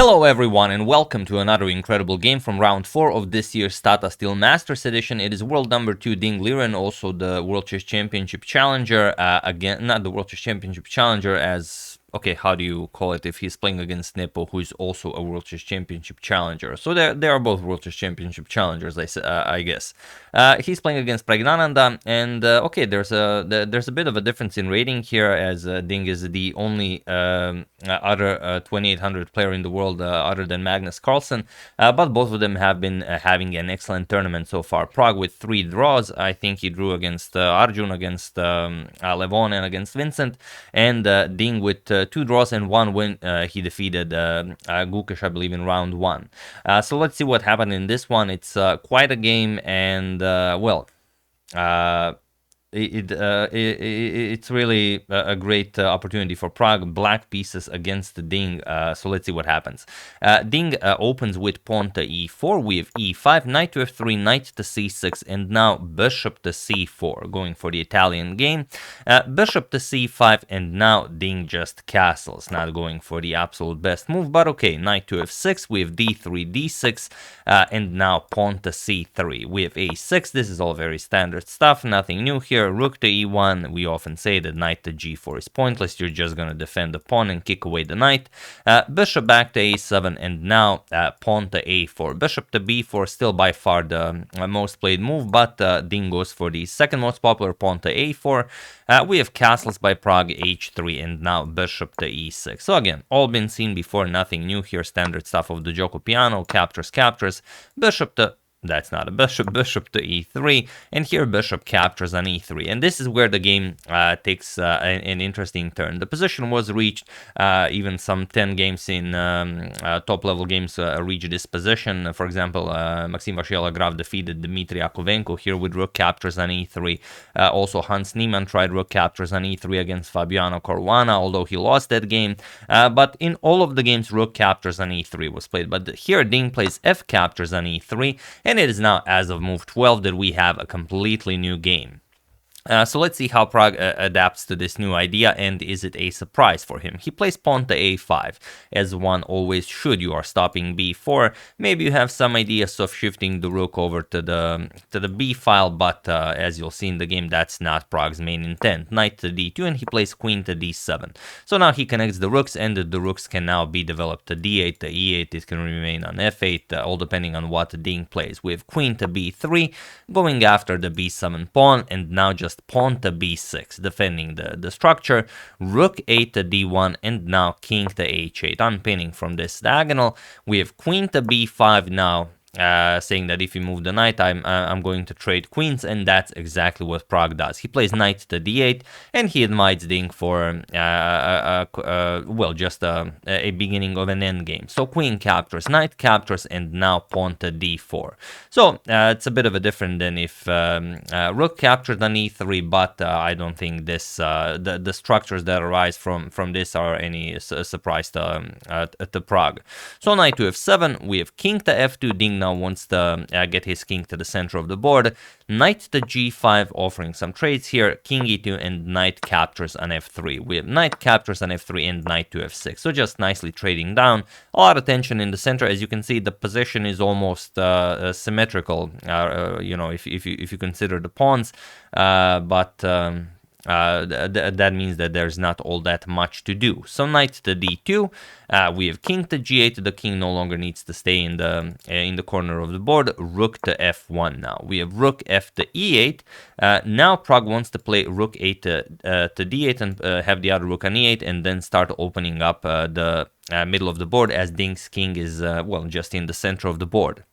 Hello everyone and welcome to another incredible game from round 4 of this year's Tata Steel Masters edition. It is world number 2 Ding Liren, also the World Chess Championship Challenger, again, not the World Chess Championship Challenger as, okay, how do you call it if he's playing against Nepo, who is also a World Chess Championship Challenger. So they are both World Chess Championship Challengers, I guess. He's playing against Praggnanandhaa, and okay, there's a bit of a difference in rating here, as Ding is the only other 2800 player in the world other than Magnus Carlsen, but both of them have been having an excellent tournament so far. Pragg with 3 draws. I think he drew against Arjun, against Levon, and against Vincent, and Ding with 2 draws and 1 win. He defeated Gukesh, I believe, in round 1. So let's see what happened in this one. It's quite a game, and well, it's really a great opportunity for Pragg. Black pieces against Ding, so let's see what happens. Ding opens with pawn to e4, we have e5, knight to f3, knight to c6, and now bishop to c4, going for the Italian game. Bishop to c5, and now Ding just castles, not going for the absolute best move, but okay, knight to f6, we have d3, d6, and now pawn to c3, we have a6. This is all very standard stuff, nothing new here. Rook to e1, we often say that knight to g4 is pointless, you're just going to defend the pawn and kick away the knight. Bishop back to a7, and now pawn to a4. Bishop to b4, still by far the most played move, but Ding goes for the second most popular, pawn to a4. We have castles by Pragg, h3, and now bishop to e6. So again, all been seen before, nothing new here, standard stuff of the Giuoco Piano, captures, bishop to... That's not a bishop, bishop to e3, and here bishop captures on e3, and this is where the game takes an interesting turn. The position was reached, even some 10 games in top-level games reach this position. For example, Maxim Vachier-Lagrave defeated Dmitry Yakovenko here with rook captures on e3. Also, Hans Niemann tried rook captures on e3 against Fabiano Caruana, although he lost that game. But in all of the games, rook captures on e3 was played. But here, Ding plays f captures on e3, and it is now, as of move 12, that we have a completely new game. So let's see how Pragg adapts to this new idea, and is it a surprise for him? He plays pawn to a5, as one always should. You are stopping b4. Maybe you have some ideas of shifting the rook over to the b file, but as you'll see in the game, that's not Pragg's main intent. Knight to d2, and he plays queen to d7. So now he connects the rooks, and the rooks can now be developed to d8, to e8. It can remain on f8, all depending on what Ding plays. We have queen to b3, going after the b7 pawn, and now just pawn to b6, defending the structure. Rook a to d1, and now king to h8, unpinning from this diagonal. We have queen to b5 now, saying that if you move the knight, I'm going to trade queens, and that's exactly what Pragg does. He plays knight to d8, and he invites Ding for, well, just a beginning of an endgame. So queen captures, knight captures, and now pawn to d4. So it's a bit of a different than if rook captured on e3, but I don't think this the structures that arise from this are any surprise to Pragg. So knight to f7, we have king to f2. Ding now wants to get his king to the center of the board. Knight to g5, offering some trades here. King e2, and knight captures on f3. We have knight captures on f3 and knight to f6. So just nicely trading down. A lot of tension in the center. As you can see, the position is almost symmetrical, you know, if you consider the pawns, but that means that there's not all that much to do. So knight to d2, we have king to g8. The king no longer needs to stay in the corner of the board. Rook to f1 now. We have rook f to e8. Now Pragg wants to play rook a to d8 and have the other rook on e8, and then start opening up the middle of the board, as Ding's king is, well, just in the center of the board.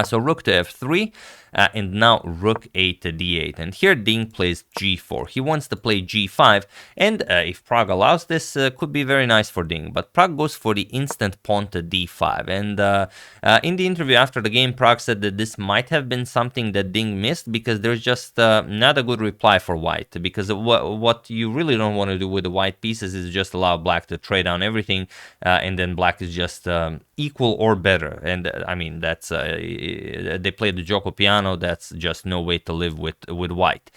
So rook to f3, and now rook a to d8. And here Ding plays g4. He wants to play g5, and if Pragg allows this, could be very nice for Ding. But Pragg goes for the instant pawn to d5. And in the interview after the game, Pragg said that this might have been something that Ding missed, because there's just not a good reply for white. Because what you really don't want to do with the white pieces is just allow black to trade down everything, and then black is just equal or better. And I mean, that's they played the Giuoco Piano piano, that's just no way to live with white.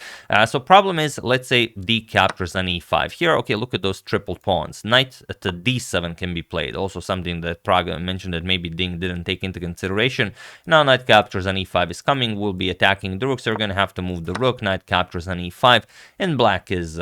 So problem is, let's say d captures on e5. Here, okay, look at those triple pawns. Knight to d7 can be played. Also something that Pragg mentioned that maybe Ding didn't take into consideration. Now knight captures on e5 is coming. We'll be attacking the rook, so we're going to have to move the rook. Knight captures on e5, and black is,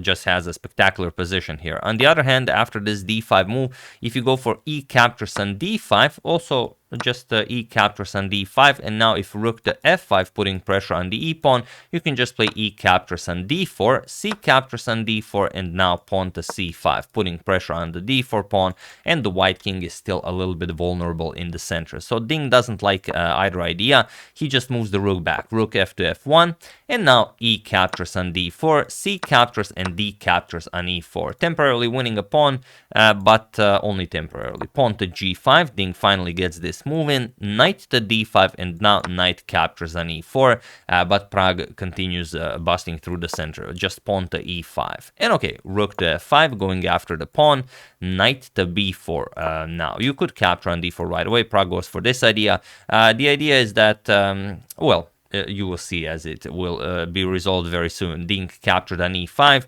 just has a spectacular position here. On the other hand, after this d5 move, if you go for e captures on d5, also just e captures on d5, and now if rook to f5 putting pressure on the e pawn, you can just play e captures on d4, c captures on d4, and now pawn to c5 putting pressure on the d4 pawn, and the white king is still a little bit vulnerable in the center. So Ding doesn't like either idea. He just moves the rook back, rook f to f1, and now e captures on d4, c captures, and d captures on e4, temporarily winning a pawn, but only temporarily. Pawn to g5, Ding finally gets this move in, knight to d5, and now knight captures on e4, but Pragg continues busting through the center, just pawn to e5. And okay, rook to f5, going after the pawn, knight to b4. Now, you could capture on d4 right away. Pragg goes for this idea. The idea is that, you will see as it will be resolved very soon. Ding captured on e5.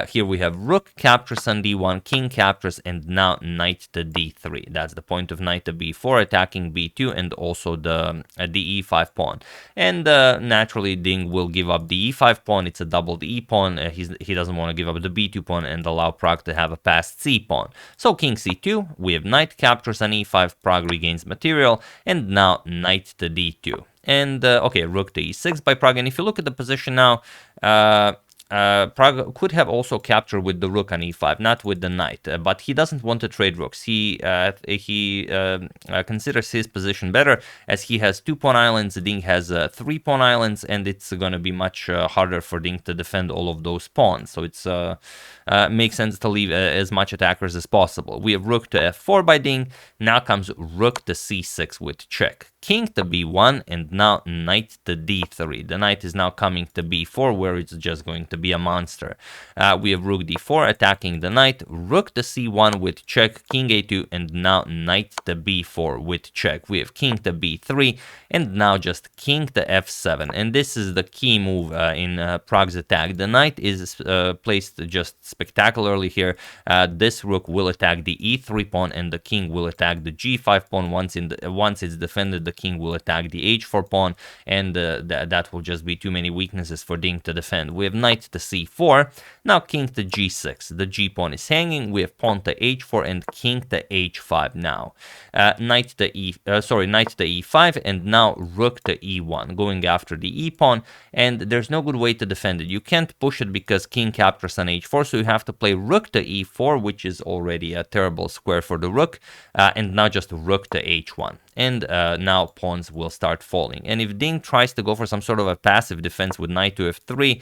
Here we have rook captures on d1, king captures, and now knight to d3. That's the point of knight to b4, attacking b2, and also the e5 pawn. And naturally, Ding will give up the e5 pawn. It's a doubled e pawn. He doesn't want to give up the b2 pawn and allow Pragg to have a passed c pawn. So king c2, we have knight captures on e5, Pragg regains material, and now knight to d2. And, okay, rook to e6 by Pragg. And if you look at the position now, Pragg could have also captured with the rook on e5, not with the knight, but he doesn't want to trade rooks. He considers his position better, as he has 2 pawn islands, Ding has 3 pawn islands, and it's going to be much harder for Ding to defend all of those pawns. So it's makes sense to leave as much attackers as possible. We have rook to f4 by Ding. Now comes rook to c6 with check. King to b1, and now knight to d3. The knight is now coming to b4, where it's just going to be a monster. We have rook d4 attacking the knight, rook to c1 with check, king a2, and now knight to b4 with check. We have king to b3, and now just king to f7. And this is the key move in Pragg's attack. The knight is placed just spectacularly here. This rook will attack the e3 pawn, and the king will attack the g5 pawn. Once it's defended, the king will attack the h4 pawn, and that will just be too many weaknesses for Ding to defend. We have knight to c4, now king to g6. The g pawn is hanging. We have pawn to h4 and king to h5 now. Knight to e5, and now rook to e1, going after the e pawn, and there's no good way to defend it. You can't push it because king captures on h4, so you have to play rook to e4, which is already a terrible square for the rook, and now just rook to h1. And now pawns will start falling. And if Ding tries to go for some sort of a passive defense with knight to f3,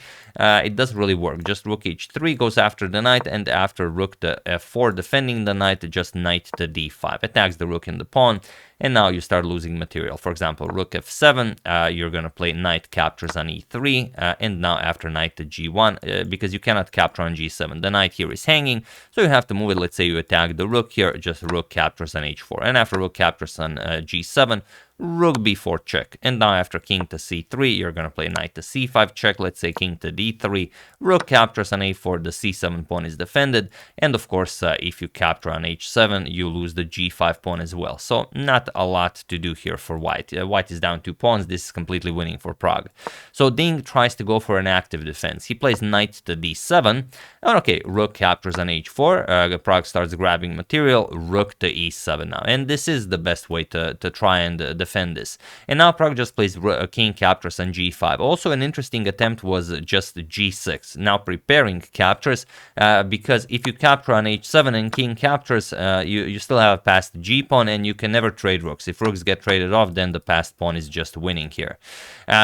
it doesn't really work. Just rook h3 goes after the knight, and after rook to f4 defending the knight, just knight to d5 attacks the rook and the pawn, and now you start losing material. For example, rook f7, you're going to play knight captures on e3, and now after knight to g1, because you cannot capture on g7. The knight here is hanging, so you have to move it. Let's say you attack the rook here, just rook captures on h4, and after rook captures on g7, rook b4 check. And now after king to c3, you're going to play knight to c5 check. Let's say king to d3, rook captures on a4, the c7 pawn is defended, and of course if you capture on h7, you lose the g5 pawn as well. So not a lot to do here for white. White is down 2 pawns. This is completely winning for Pragg. So Ding tries to go for an active defense. He plays knight to d7, and okay, rook captures on h4, Pragg starts grabbing material, rook to e7 now, and this is the best way to try and defend this. And now Pragg just plays king captures on g5. Also an interesting attempt was just g6, now preparing captures, because if you capture on h7 and king captures, you still have a passed g pawn, and you can never trade rooks. If rooks get traded off, then the passed pawn is just winning here.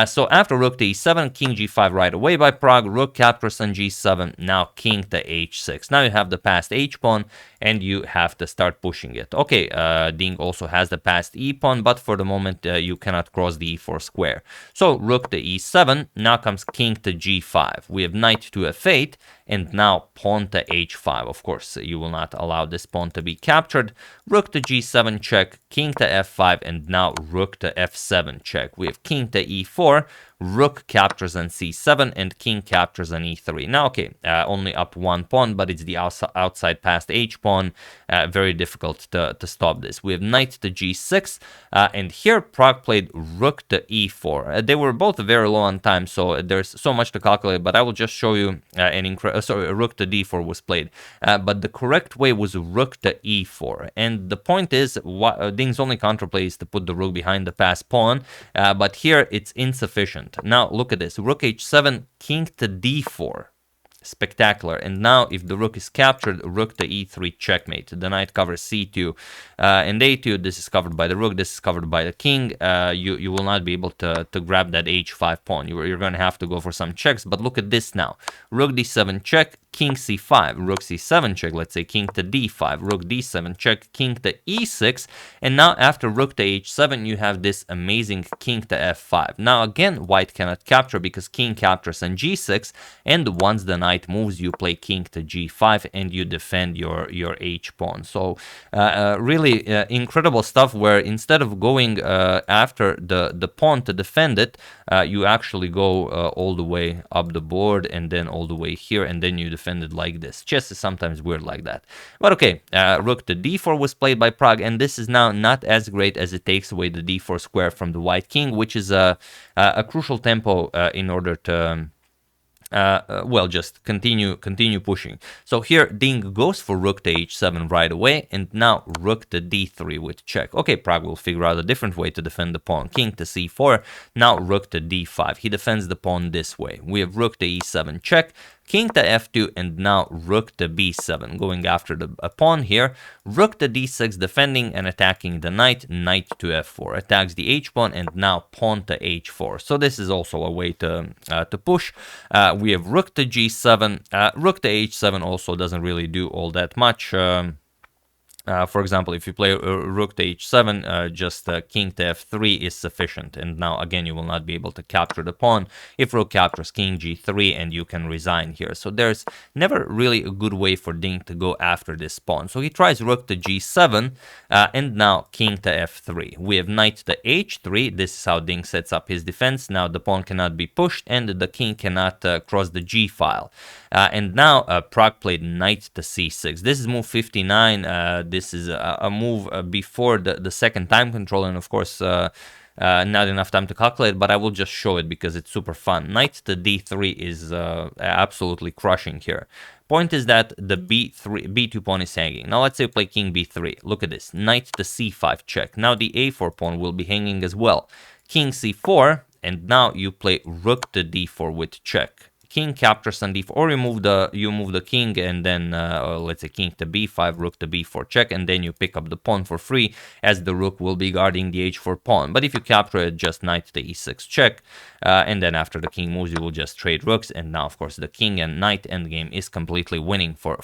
So after rook to e7, king g5 right away by Pragg, rook captures on g7, now king to h6. Now you have the passed h pawn, and you have to start pushing it. Okay, Ding also has the passed e pawn, but for the moment you cannot cross the e4 square. So rook to e7, now comes king to g5. We have knight to f8, and now pawn to h5. Of course, you will not allow this pawn to be captured. Rook to g7 check, king to f5, and now rook to f7 check. We have king to e4, rook captures on c7, and king captures on e3. Now, okay, only up one pawn, but it's the outside past h pawn. Very difficult to stop this. We have knight to g6, and here Pragg played rook to e4. They were both very low on time, so there's so much to calculate, but I will just show you rook to d4 was played. But the correct way was rook to e4. And the point is, Ding's only counterplay is to put the rook behind the passed pawn, but here it's insufficient. Now look at this, rook h7, king to d4. Spectacular. And now if the rook is captured, rook to e3 checkmate. The knight covers c2 and a2. This is covered by the rook, this is covered by the king. You will not be able to grab that h5 pawn. You're going to have to go for some checks. But look at this now, rook d7 check, king c5, rook c7 check, let's say king to d5, rook d7 check, king to e6, and now after rook to h7 you have this amazing king to f5. Now again, white cannot capture because king captures on g6, and once the knight moves, you play king to g5 and you defend your h pawn. So really incredible stuff, where instead of going after the pawn to defend it, you actually go all the way up the board and then all the way here, and then you defend it like this. Chess is sometimes weird like that. But okay, rook to d4 was played by Pragg, and this is now not as great as it takes away the d4 square from the white king, which is a crucial tempo in order to well, just continue pushing. So here Ding goes for rook to h7 right away, and now rook to d3 with check. Okay, Pragg will figure out a different way to defend the pawn. King to c4, now rook to d5. He defends the pawn this way. We have rook to e7 check, king to f2, and now rook to b7, going after the pawn here. Rook to d6, defending and attacking the knight. Knight to f4, attacks the h pawn, and now pawn to h4. So this is also a way to push. We have rook to g7. Rook to h7 also doesn't really do all that much. For example, if you play rook to h7, just king to f3 is sufficient. And now again, you will not be able to capture the pawn if rook captures king g3, and you can resign here. So there's never really a good way for Ding to go after this pawn. So he tries rook to g7, and now king to f3. We have knight to h3. This is how Ding sets up his defense. Now the pawn cannot be pushed, and the king cannot cross the g file. And now Pragg played knight to c6. This is move 59. This is a move before the second time control, and of course not enough time to calculate, but I will just show it because it's super fun. Knight to d3 is absolutely crushing here. Point is that the b2 pawn is hanging. Now let's say we play king b3. Look at this, knight to c5 check. Now the a4 pawn will be hanging as well. King c4, and now you play rook to d4 with check. King captures on d4, or you move the king, and then let's say king to b5, rook to b4 check, and then you pick up the pawn for free, as the rook will be guarding the h4 pawn. But if you capture it, just knight to e6 check, and then after the king moves, you will just trade rooks, and now of course the king and knight endgame is completely winning for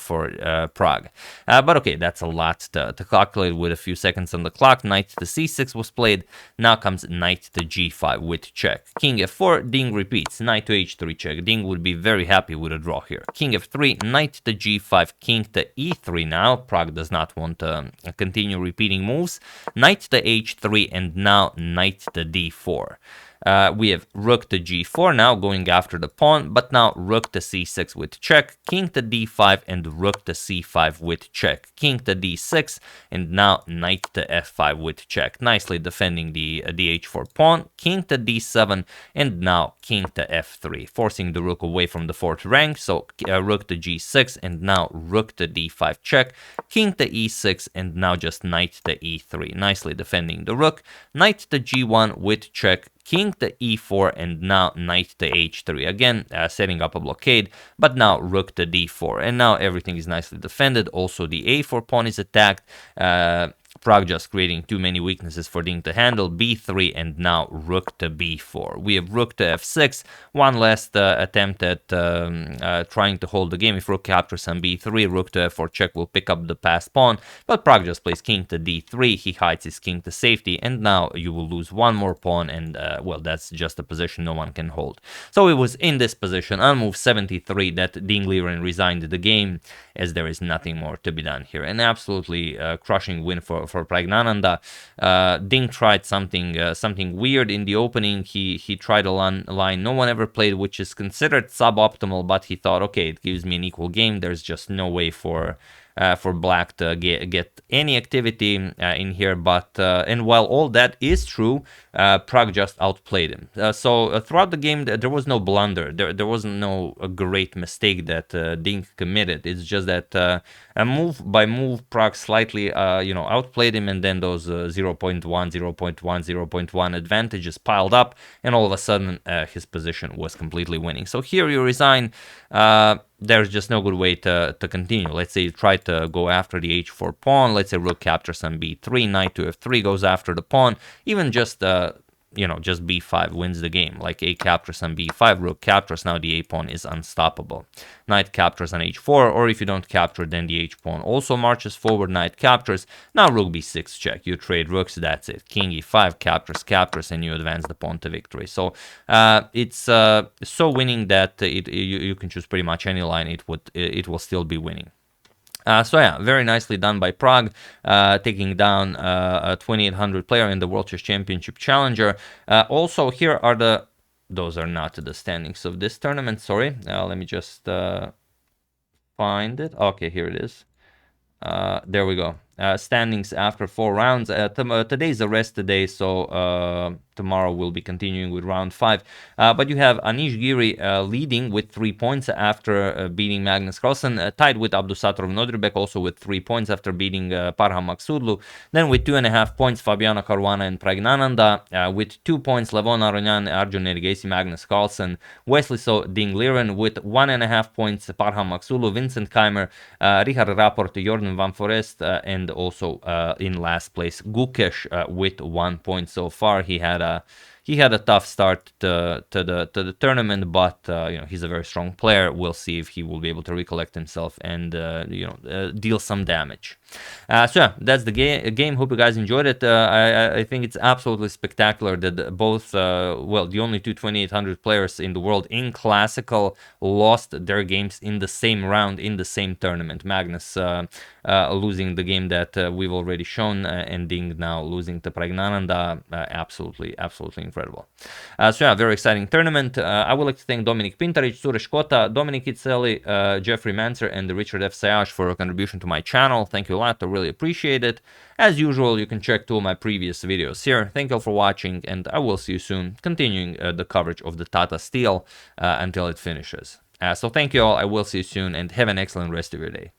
Pragg. But okay, that's a lot to calculate with a few seconds on the clock. Knight to c6 was played. Now comes knight to g5 with check. King f4, Ding repeats. Knight to h3 check. Ding would be very happy with a draw here. King f3, knight to g5, king to e3 now. Pragg does not want to continue repeating moves. Knight to h3, and now knight to d4. We have rook to g4 now, going after the pawn, but now rook to c6 with check, king to d5, and rook to c5 with check, king to d6, and now knight to f5 with check, nicely defending the h4 pawn, king to d7, and now king to f3, forcing the rook away from the fourth rank. So rook to g6, and now rook to d5 check, king to e6, and now just knight to e3, nicely defending the rook, knight to g1 with check, king to e4, and now knight to h3, again setting up a blockade, but now rook to d4, and now everything is nicely defended. Also the a4 pawn is attacked. Pragg just creating too many weaknesses for Ding to handle. B3 and now rook to B4. We have rook to F6. One last attempt at trying to hold the game. If rook captures on B3, rook to F4 check will pick up the passed pawn. But Pragg just plays king to D3. He hides his king to safety. And now you will lose one more pawn. And well, that's just a position no one can hold. So it was in this position on move 73 that Ding Liren resigned the game, as there is nothing more to be done here. An absolutely crushing win for Praggnanandhaa. Ding tried something weird in the opening. He tried a line no one ever played, which is considered suboptimal, but he thought, okay, it gives me an equal game. There's just no way for black to get any activity in here. But and while all that is true, Pragg just outplayed him. So throughout the game, there was no blunder. There wasn't no great mistake that Ding committed. It's just that move by move, Pragg slightly outplayed him, and then those 0.1, 0.1, 0.1 advantages piled up, and all of a sudden his position was completely winning. So here you resign. There's just no good way to continue. Let's say you try to go after the h4 pawn. Let's say rook captures on b3, knight to f3 goes after the pawn. Even just just b5 wins the game. Like a captures on b5, rook captures, now the a pawn is unstoppable. Knight captures on h4, or if you don't capture, then the h pawn also marches forward, knight captures, now rook b6 check. You trade rooks, that's it. King e5, captures, and you advance the pawn to victory. So it's so winning that you can choose pretty much any line, it will still be winning. So yeah, very nicely done by Pragg, taking down a 2800 player in the World Chess Championship Challenger. Also, here are those are not the standings of this tournament, sorry. Let me just find it. Okay, here it is. There we go. Standings after 4 rounds. Today's a rest day, so tomorrow we'll be continuing with round 5. But you have Anish Giri leading with 3 points after beating Magnus Carlsen, tied with Abdusattor Nodribek also with 3 points after beating Parham Maksudlu. Then with 2.5 points, Fabiano Caruana and Praggnanandhaa. With 2 points, Levon Aronyan, Arjun Nerigesi, Magnus Carlsen. Wesley So, Ding Liren with 1.5 points, Parham Maksudlu, Vincent Keimer, Richard Rapport, Jordan Van Forest, and also in last place Gukesh with 1 point so far. He had a tough start to the tournament, but he's a very strong player. We'll see if he will be able to recollect himself and deal some damage. So yeah, that's the game. Hope you guys enjoyed it. I think it's absolutely spectacular that both the only two 2800 players in the world in classical lost their games in the same round in the same tournament. Magnus losing the game that we've already shown, and Ding now losing to Praggnanandhaa. Absolutely incredible. So yeah, very exciting tournament. I would like to thank Dominik Pintaric, Suresh Kota, Dominik Itzelli, Jeffrey Manser, and Richard F. Sayaj for a contribution to my channel. Thank you a lot. I really appreciate it. As usual, you can check 2 of my previous videos here. Thank you all for watching, and I will see you soon, continuing the coverage of the Tata Steel until it finishes. So thank you all. I will see you soon, and have an excellent rest of your day.